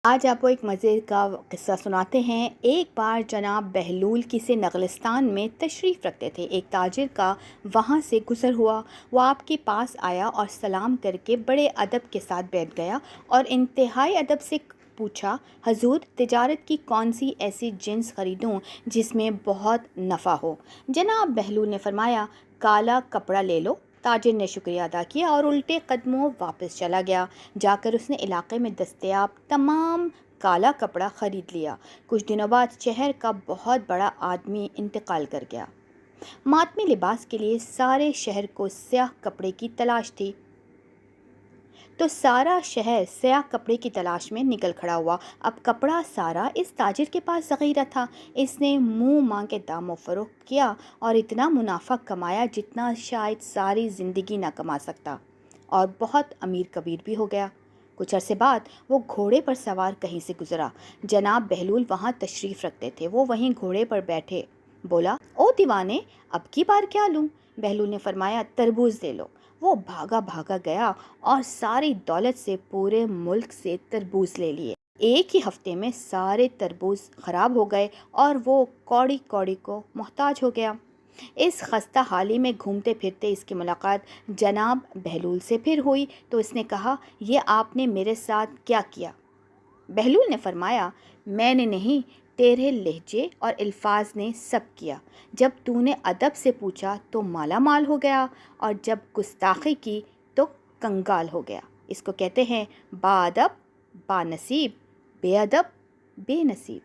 آج آپ کو ایک مزے کا قصہ سناتے ہیں۔ ایک بار جناب بہلول کسی نخلستان میں تشریف رکھتے تھے۔ ایک تاجر کا وہاں سے گزر ہوا، وہ آپ کے پاس آیا اور سلام کر کے بڑے ادب کے ساتھ بیٹھ گیا اور انتہائی ادب سے پوچھا، حضور تجارت کی کون سی ایسی جنس خریدوں جس میں بہت نفع ہو؟ جناب بہلول نے فرمایا، کالا کپڑا لے لو۔ تاجر نے شکریہ ادا کیا اور الٹے قدموں واپس چلا گیا۔ جا کر اس نے علاقے میں دستیاب تمام کالا کپڑا خرید لیا۔ کچھ دنوں بعد شہر کا بہت بڑا آدمی انتقال کر گیا۔ ماتمی لباس کے لیے سارے شہر کو سیاہ کپڑے کی تلاش تھی، تو سارا شہر سیاہ کپڑے کی تلاش میں نکل کھڑا ہوا۔ اب کپڑا سارا اس تاجر کے پاس ذخیرہ تھا۔ اس نے منہ مانگے داموں فروخت کیا اور اتنا منافع کمایا جتنا شاید ساری زندگی نہ کما سکتا، اور بہت امیر کبیر بھی ہو گیا۔ کچھ عرصے بعد وہ گھوڑے پر سوار کہیں سے گزرا۔ جناب بہلول وہاں تشریف رکھتے تھے۔ وہ وہیں گھوڑے پر بیٹھے بولا، او دیوانے، اب کی بار کیا لوں؟ بہلول نے فرمایا، تربوز لے لو۔ وہ بھاگا بھاگا گیا اور ساری دولت سے پورے ملک سے تربوز لے لیے۔ ایک ہی ہفتے میں سارے تربوز خراب ہو گئے اور وہ کوڑی کوڑی کو محتاج ہو گیا۔ اس خستہ حالی میں گھومتے پھرتے اس کی ملاقات جناب بہلول سے پھر ہوئی، تو اس نے کہا، یہ آپ نے میرے ساتھ کیا کیا؟ بہلول نے فرمایا، میں نے نہیں، تیرے لہجے اور الفاظ نے سب کیا۔ جب تو نے ادب سے پوچھا تو مالا مال ہو گیا، اور جب گستاخی کی تو کنگال ہو گیا۔ اس کو کہتے ہیں با ادب با نصیب، بے ادب بے نصیب۔